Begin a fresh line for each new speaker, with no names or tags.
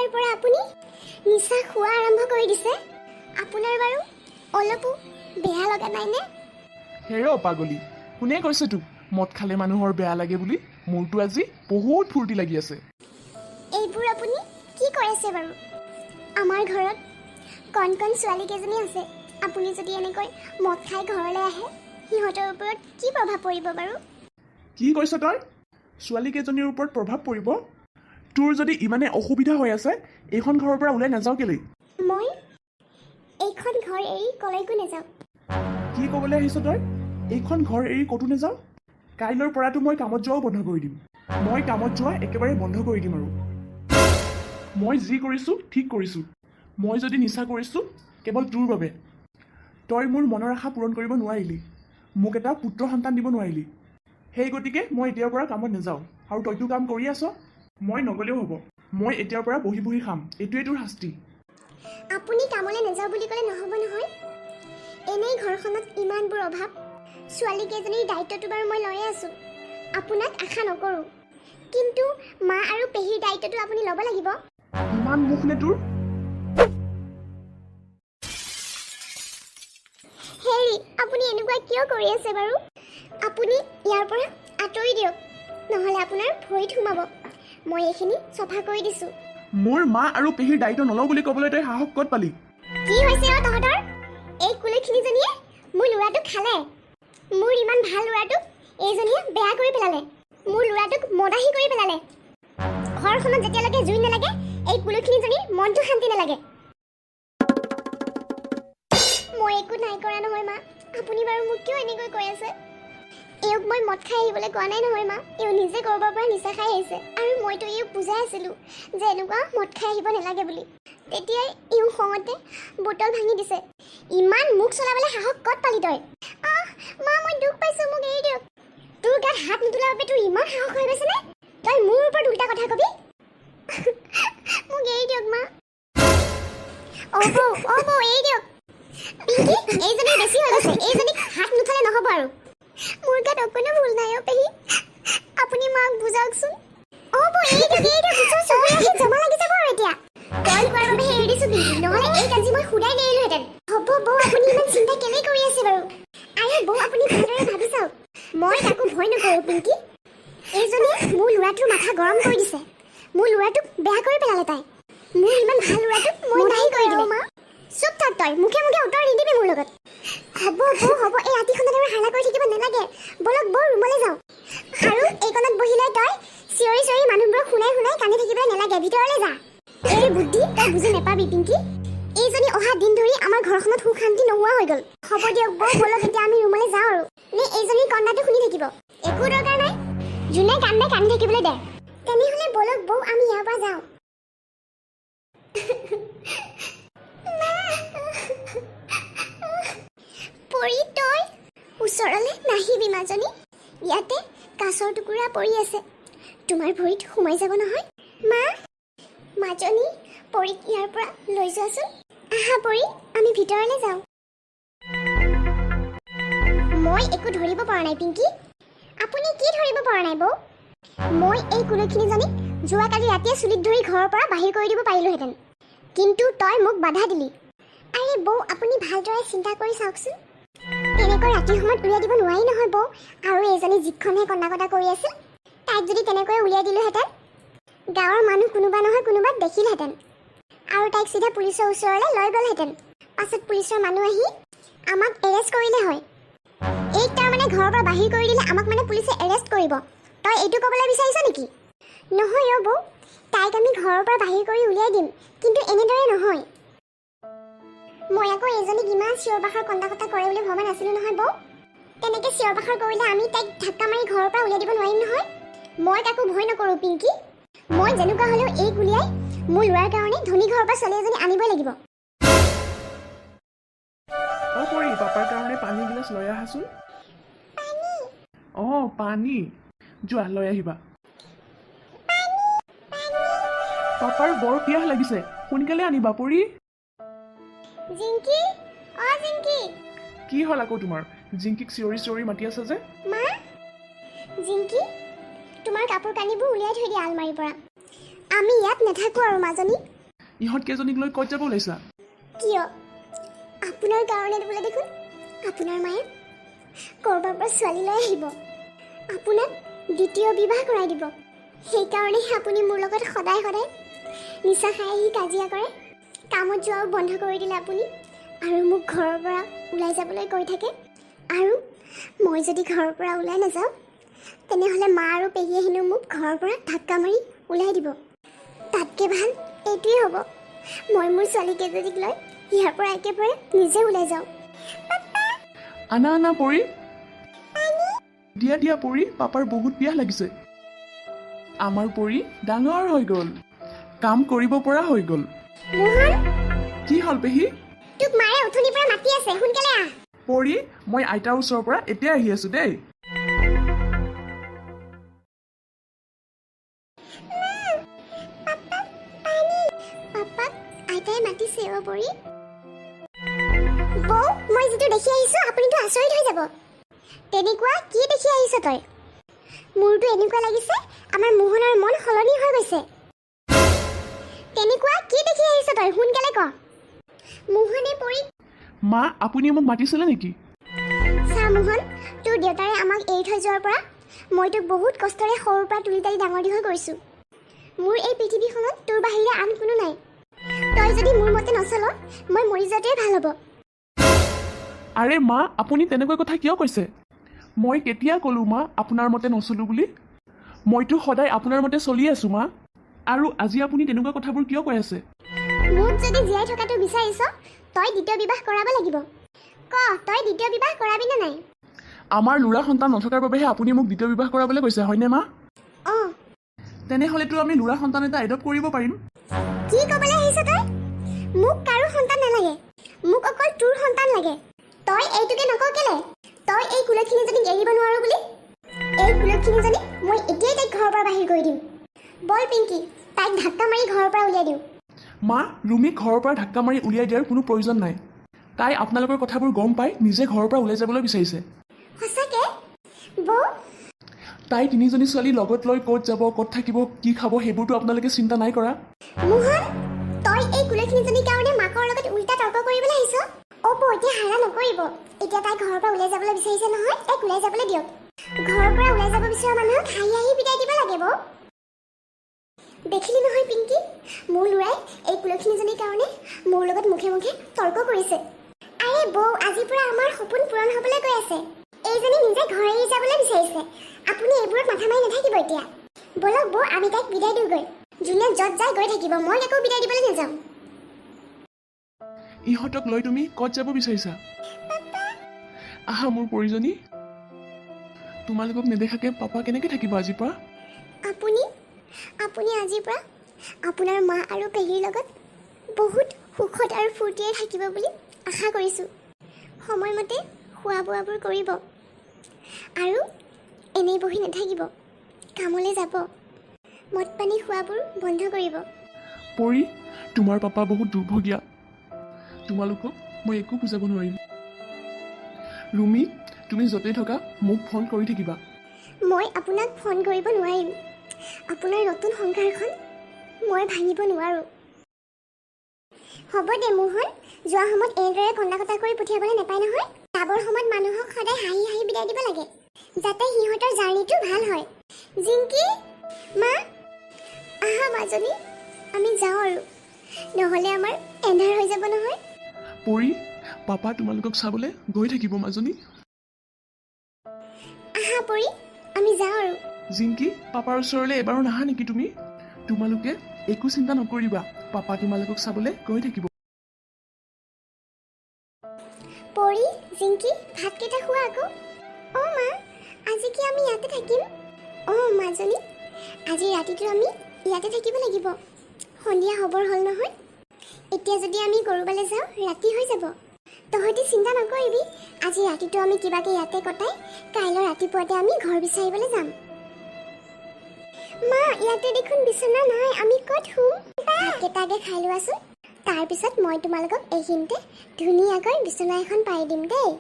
যেতিয়াৰ পৰা আপুনি নিচা খোৱা আৰম্ভ কৰি দিছে আপোনাৰ বাৰু অলপো বেয়া লগা নাইনে?
হেৰ পাগলী, কোনে কৈছে তোক মদ খালে মানুহৰ বেয়া লাগে বুলি? মোৰতো আজি বহুত ফূৰ্তি লাগি আছে।
এইবোৰ আপুনি কি কৰিছে বাৰু? আমাৰ ঘৰত কণ কণ ছোৱালী কেইজনী আছে। আপুনি যদি এনেকৈ মদ খাই ঘৰলৈ আহে সিহঁতৰ ওপৰত কি প্ৰভাৱ পৰিব বাৰু?
কি কৈছ তই? ছোৱালী কেইজনীৰ ওপৰত প্ৰভাৱ পৰিব? তোৰ যদি ইমানে অসুবিধা হৈ আছে এইখন ঘৰৰ পৰা ওলাই নাযাওঁ কেলেই?
মই এইখন ঘৰ এৰি কলৈকো নাযাওঁ।
কি ক'বলৈ আহিছ তই? এইখন ঘৰ এৰি ক'তো নাযাওঁ? কাইলৈৰ পৰাতো মই কামত যোৱাও বন্ধ কৰি দিম। মই কামত যোৱা একেবাৰে বন্ধ কৰি দিম আৰু। মই যি কৰিছোঁ ঠিক কৰিছোঁ। মই যদি নিচা কৰিছোঁ কেৱল তোৰ বাবে। তই মোৰ মনৰ আশা পূৰণ কৰিব নোৱাৰিলি, মোক এটা পুত্ৰ সন্তান দিব নোৱাৰিলি। সেই গতিকে মই এতিয়াৰ পৰা কামত নাযাওঁ। আৰু তইতো কাম কৰি আছ, মই নগ'লেও হ'ব। মই এতিয়াৰ পৰা বহি বহি খাম, এইটোৱেই তোৰ শাস্তি।
আপুনি কামলৈ নাযাওঁ বুলি ক'লে নহ'ব নহয়। এনেই ঘৰখনত ইমানবোৰ অভাৱ, ছোৱালী কেইজনীৰ দায়িত্বটো বাৰু মই লৈয়ে আছোঁ, আপোনাক আশা নকৰোঁ। কিন্তু মা আৰু পেহীৰ দায়িত্বটো আপুনি ল'ব লাগিব।
ইমান মুখ নে তোৰ?
হেৰি, আপুনি এনেকুৱা কিয় কৰি আছে বাৰু? আপুনি ইয়াৰ পৰা আঁতৰি দিয়ক, নহ'লে আপোনাৰ ভৰিত সোমাব। মই এইখিনি চফা কৰি দিছোঁ।
মোৰ মা আৰু পেহীৰ দায়িত্ব নলওঁ বুলি ক'বলৈ তই সাহস ক'ত পালি?
কি হৈছে অ' তহঁতৰ? এই কুলখিনীজনীয়ে মোৰ ল'ৰাটোক খালে। মোৰ ইমান ভাল ল'ৰাটোক এইজনীয়ে বেয়া কৰি পেলালে। মোৰ ল'ৰাটোক মদাহী কৰি পেলালে। ঘৰখনত যেতিয়ালৈকে জুই নালাগে এই কুলখিনীজনীৰ মনটো শান্তি নালাগে। মই একো নাই কৰা নহয় মা। আপুনি বাৰু মোক কিয় এনেকৈ কৈ আছে? এওঁক মই মদ খাই আহিবলৈ কোৱা নাই নহয় মা। এওঁ নিজে ক'ৰবাৰ পৰা নিচা খাই আহিছে। আৰু মইতো এওঁক বুজাই আছিলোঁ যে এনেকুৱা মদ খাই আহিব নালাগে বুলি। তেতিয়াই এওঁ খঙতে বটল ভাঙি দিছে। ইমান মুখ চলাবলৈ সাহস ক'ত পালি তই? মা মই দুখ পাইছোঁ, মোক এৰি দিয়ক। তোৰ গাত হাত নুতলাৰ বাবে তোৰ ইমান সাহস হৈ গৈছেনে? তই মোৰ ওপৰত উল্টা কথা কবি? মোক এৰি দিয়ক মা। বৌ এৰি দিয়ক। পিংকি, এইজনী বেছি হৈ গৈছে। এইজনীক হাত নুঠালে নহ'ব আৰু। মোৰ গাত অকণো ভুল নাই অ' পেহী। আপুনি মাক বুজাওকচোন। বৌ এৰি দিয়ক। ওচৰ চুবুৰীয়া জমা লাগি যাব আৰু এতিয়া। তই কোৱাৰ বাবে এৰি দিছোঁ পিংকি, নহ'লে এই কাজি মই সুদাই নেৰিলোহেঁতেন। হ'ব বৌ, আপুনি ইমান চিন্তা কেলেই কৰি আছে বাৰু? আৰে বৌ, আপুনি ভালদৰে ভাবি চাওক। মই তাকো ভয় নকৰোঁ পিংকি। এইজনীয়ে মোৰ ল'ৰাটোৰ মাথা গৰম কৰি দিছে। মোৰ ল'ৰাটোক বেয়া কৰি পেলালে তাই। মোৰ ইমান ভাল ল'ৰাটোক মদাহী কৰি দিলে। চুপ থাক তই, মুখে মুখে উত্তৰ নিদিবি মোৰ লগত। হ'ব বৌ হ'ব, এই ৰাতিখনত আৰু হাল্লা কৰি থাকিব নালাগে। ব'লক বৌ, ৰুমলৈ যাওঁ। আৰু এইকণত বহি লৈ তই চিঞৰি চিঞৰি মানুহবোৰক শুনাই কান্দি থাকিবলৈ নালাগে। ভিতৰলৈ যা। এই বুদ্ধি তই বুজি নাপাবি পিংকি। এইজনী অহা দিন ধৰি আমাৰ ঘৰখনত সুখ শান্তি নোহোৱা হৈ গ'ল। হ'ব দিয়ক বৌ, ব'লক এতিয়া আমি ৰুমলৈ যাওঁ আৰু। নে এইজনীৰ কন্দাটো শুনি থাকিব? একো দৰকাৰ নাই, যোনে কান্দে কান্দি থাকিবলৈ দে। তেনেহ'লে ব'লক বৌ, আমি ইয়াৰ পৰা যাওঁ। পৰি, তই ওচৰলৈ নাহিবি মাজনী। ইয়াতে কাঁচৰ টুকুৰা পৰি আছে, তোমাৰ ভৰিত সোমাই যাব নহয়। মাজনী, পৰিক ইয়াৰ পৰা লৈ যোৱাচোন। আহা পৰি, আমি ভিতৰলৈ যাওঁ। মই একো ধৰিব পৰা নাই পিংকি। আপুনি কি ধৰিব পৰা নাই বৌ? মই এই কুলখিনীজনীক যোৱাকালি ৰাতিয়ে চুলিত ধৰি ঘৰৰ পৰা বাহিৰ কৰি দিব পাৰিলোহেঁতেন, কিন্তু তই মোক বাধা দিলি। আৰে বৌ, আপুনি ভালদৰে চিন্তা কৰি চাওকচোন। তেনেকৈ ৰাতিৰ সময়ত উলিয়াই দিব নোৱাৰি নহয় বৌ। আৰু এইজনী যিখনহে কন্দা কটা কৰি আছিল, তাইক যদি তেনেকৈ উলিয়াই দিলোহেঁতেন, গাঁৱৰ মানুহ কোনোবা নহয় কোনোবা দেখিলহেঁতেন আৰু তাইক চিধা পুলিচৰ ওচৰলৈ লৈ গ'লহেঁতেন। পাছত পুলিচৰ মানুহ আহি আমাক এৰেষ্ট কৰিলে হয়। এইক তাৰমানে ঘৰৰ পৰা বাহিৰ কৰি দিলে আমাক মানে পুলিচে এৰেষ্ট কৰিব। তই এইটো ক'বলৈ বিচাৰিছ নেকি? নহয় অ' বৌ, তাইক আমি ঘৰৰ পৰা বাহিৰ কৰি উলিয়াই দিম, কিন্তু এনেদৰে নহয়। মই আকৌ এইজনীক ইমান চিঞৰ বাখৰ কন্দা কটা কৰে বুলি ভবা নাছিলোঁ নহয় বৌ। তেনেকৈ চিঞৰ বাখৰ কৰিলে আমি তাইক ধাক্কা মাৰি ঘৰৰ পৰা উলিয়াই দিব নোৱাৰিম নহয়। মই তাকো ভয় নকৰোঁ পিংকি। মই যেনেকুৱা হ'লেও এইক উলিয়াই মোৰ ল'ৰাৰ কাৰণে ধনী ঘৰৰ পৰা ছোৱালী এজনী আনিবই লাগিব।
পৰি, পাপাৰ কাৰণে পানী গিলাচ লৈ আহাচোন। পানী যোৱা লৈ আহিবা। পাপাৰ বৰ পিয়াহ লাগিছে, সোনকালে আনিবা পৰি।
জিংকি, জিংকি।
কি হ'ল আকৌ তোমাৰ? জিংকিক চিঞৰি চিঞৰি মাতি আছে যে?
মা, জিংকি, তোমাৰ কাপোৰ কানিবোৰ উলিয়াই থৈ দিয়া আলমাৰীৰ পৰা। আমি ইয়াত নাথাকোঁ আৰু মাজনী।
ইহঁত কেইজনীক লৈ ক'ত যাব ওলাইছা?
কিয় আপোনাৰ কাৰণে বোলে দেখোন আপোনাৰ মায়ে ক'ৰবাৰ পৰা ছোৱালী লৈ আহিব, আপোনাক দ্বিতীয় বিবাহ কৰাই দিব। সেইকাৰণেহে আপুনি মোৰ লগত সদায় সদায় নিচা খাই আহি কাজিয়া কৰে, কামত যোৱাও বন্ধ কৰি দিলে আপুনি, আৰু মোক ঘৰৰ পৰা ওলাই যাবলৈ কৈ থাকে। আৰু মই যদি ঘৰৰ পৰা ওলাই নাযাওঁ তেনেহ'লে মা আৰু পেহীয়ে হেনো মোক ঘৰৰ পৰা ধাক্কা মাৰি ওলাই দিব। তাতকৈ ভাল এইটোৱেই হ'ব, মই মোৰ ছোৱালীকেইজনীক লৈ ইয়াৰ পৰা একেবাৰে নিজে ওলাই যাওঁ।
আনা আনা পৰি, দিয়া দিয়া পৰি, পাপাৰ বহুত পিয়াহ লাগিছে। আমাৰ পৰি ডাঙৰ হৈ গ'ল, কাম কৰিব পৰা হৈ গ'ল।
মোহন,
কি হ'ল পেহী?
তোক মায়ে উঠনিৰ পৰা মাতি আছে, সোনকালে আহ।
পৰি, মই আইতাৰ ওচৰৰ পৰা এতিয়া আহি আছো দেই।
পাপাক আইতাই মাতিছে অ' পৰি। বৌ, মই যিটো দেখি আহিছো আপুনিতো আচৰিত হৈ যাব। তেনেকুৱা কি দেখি আহিছ তই? মোৰতো এনেকুৱা লাগিছে আমাৰ মোহনৰ মন সলনি হৈ গৈছে। তেনেকুৱা কি দেখি আহিছ তই, সোনকালে ক। মোহনে পৰি,
মা, আপুনি মোক মাতিছিলে নেকি?
চা মোহন, তোৰ দেউতাৰে আমাক এৰি থৈ যোৱাৰ পৰা মই তোক বহুত কষ্টৰে সৰুৰ পৰা তুলি তালি ডাঙৰ দীঘল কৰিছোঁ। মোৰ এই পৃথিৱীখনত তোৰ বাহিৰে আন কোনো নাই। তই যদি মোৰ মতে নচল মই মৰি যোৱাটোৱে ভাল হ'ব।
আৰে মা, আপুনি তেনেকুৱা কথা কিয় কৈছে? মই কেতিয়া ক'লো মা আপোনাৰ মতে নচলো বুলি? মইতো সদায় আপোনাৰ মতে চলি আছো মা। আৰু আজি আপুনি তেনেকুৱা কথাবোৰ কিয় কৈ আছে?
মোক যদি জীয়াই থকাটো বিচাৰিছ তই দ্বিতীয় বিবাহ কৰাব লাগিব। ক, তই দ্বিতীয় বিবাহ কৰাবি নে নাই?
আমাৰ ল'ৰা সন্তান নথকাৰ বাবেহে আপুনি মোক দ্বিতীয় বিবাহ কৰাবলৈ কৈছে, হয়নে মা?
অঁ।
তেনেহ'লেতো আমি ল'ৰা সন্তান এটা এডপ্ট কৰিব পাৰিম।
কি ক'বলৈ আহিছ তই? মোক কাৰো সন্তান নালাগে, মোক অকল তোৰ সন্তান লাগে। তই এইটোকে নকওঁ কেলে? তই এই কুলক্ষিনীজনীক এৰিব নোৱাৰো বুলি? এই কুলক্ষিনীজনীক মই এতিয়াই তাইক ঘৰৰ পৰা বাহিৰ কৰি দিম। বল পিংকি, তাইক ধাক্কা মাৰি ঘৰৰ পৰা উলিয়াই দিওঁ।
মা, ৰুমিক ঘৰৰ পৰা ধাক্কা মাৰি উলিয়াই দিয়াৰ কোনো প্ৰয়োজন নাই। তাই আপোনালোকৰ কথাবোৰ গম পাই নিজে ঘৰৰ পৰা ওলাই যাবলৈ বিচাৰিছে।
সঁচাকে? বৌ,
তাই তিনিজনী ছোৱালী লগত লৈ ক'ত যাব, ক'ত থাকিব, কি খাব সেইবোৰতো আপোনালোকে চিন্তা নাই কৰা।
মোহন, তই এই কুলক্ষিনীজনীৰ কাৰণে মাকৰ লগত উল্টা তৰ্ক কৰিবলৈ আহিছ? অ' বৌ, এতিয়া হাৰা নকৰিব। এতিয়া তাই ঘৰৰ পৰা ওলাই যাবলৈ বিচাৰিছে নহয়, তাইক ওলাই যাবলৈ দিয়ক। ঘৰৰ পৰা ওলাই যাব বিচৰা মানুহক হাঁহি হাঁহি বিদায় দিব লাগে বৌ। দেখিলি নহয় পিংকি, মোৰ ল'ৰাই এই কুলক্ষিনীজনীৰ কাৰণে মোৰ লগত মুখে মুখে তৰ্ক কৰিছে। আৰে বৌ, আজিৰ পৰা আমাৰ সপোন পূৰণ হ'বলৈ গৈ আছে। এইজনী নিজে ঘৰ এৰি যাবলৈ বিচাৰিছে। আপুনি এইবোৰত মাথা মাৰি নাথাকিব এতিয়া। বলক বৌ, আমি তাইক বিদায় দিওঁগৈ। যোনে য'ত যায় গৈ থাকিব, মই একো বিদায় দিবলৈ নাযাওঁ।
ইহঁতক লৈ তুমি ক'ত যাব বিচাৰিছা? আহা মোৰ পৰিজনী। তোমালোকক নেদেখাকে পাপা কেনেকৈ থাকিব আজিৰ পৰা?
আপুনি আজিৰ পৰা আপোনাৰ মা আৰু পেহীৰ লগত বহুত সুখত আৰু ফূৰ্তিৰে থাকিব বুলি আশা কৰিছোঁ। সময়মতে খোৱা বোৱাবোৰ কৰিব আৰু এনেই বহি নাথাকিব, কামলৈ যাব। মদ পানী খোৱাবোৰ বন্ধ কৰিব।
পৰি, তোমাৰ পাপা বহুত দুৰ্ভগীয়া। তোমালোকক মই একো বুজাব নোৱাৰিম। ৰুমি, তুমি য'তেই থকা মোক ফোন কৰি থাকিবা।
মই আপোনাক ফোন কৰিব নোৱাৰিম। আপোনাৰ নতুন সংসাৰখন মই ভাঙিব নোৱাৰোঁ। হ'ব দে মোহন, যোৱা সময়ত এনেদৰে কন্দা কটা কৰি পঠিয়াবলৈ নাপায় নহয়। যাবৰ সময়ত মানুহক সদায় হাঁহি হাঁহি বিদায় দিব লাগে, যাতে সিহঁতৰ জাৰ্ণিটো ভাল হয়। জিংকি, মা, আহা মাজনী, আমি যাওঁ আৰু নহ'লে আমাৰ এন্ধাৰ হৈ যাব নহয়।
পৰি, পাপা তোমালোকক চাবলৈ গৈ থাকিব মাজনী।
আহা পৰি, আমি যাওঁ আৰু।
জিংকি, পাপাৰ ওচৰলৈ এবাৰো নাহা নেকি তুমি? তোমালোকে একো চিন্তা নকৰিবা, পাপা তোমালোকক চাবলৈ গৈ থাকিব।
পৰি, জিংকি, ভাতকেইটা খোৱা আকৌ। অঁ মা, আজি কি আমি ইয়াতে থাকিম? অঁ মাজনী, আজি ৰাতিটো আমি ইয়াতে থাকিব লাগিব। সন্ধিয়া হ'বৰ হ'ল নহয়। এতিয়া যদি আমি ক'ৰবালৈ যাওঁ ৰাতি হৈ যাব। তহঁতি চিন্তা নকৰিবি, আজি ৰাতিটো আমি কিবাকৈ ইয়াতে কটাই কাইলৈ ৰাতিপুৱাতে আমি ঘৰ বিচাৰিবলৈ যাম। মা, ইয়াতে দেখোন বিচনা নাই, আমি ক'ত শুম? ভাতকেইটাকে খাই লোৱাচোন, তাৰপিছত মই তোমালোকক এইখিনিতে ধুনীয়াকৈ বিচনা এখন পাৰি দিম দেই।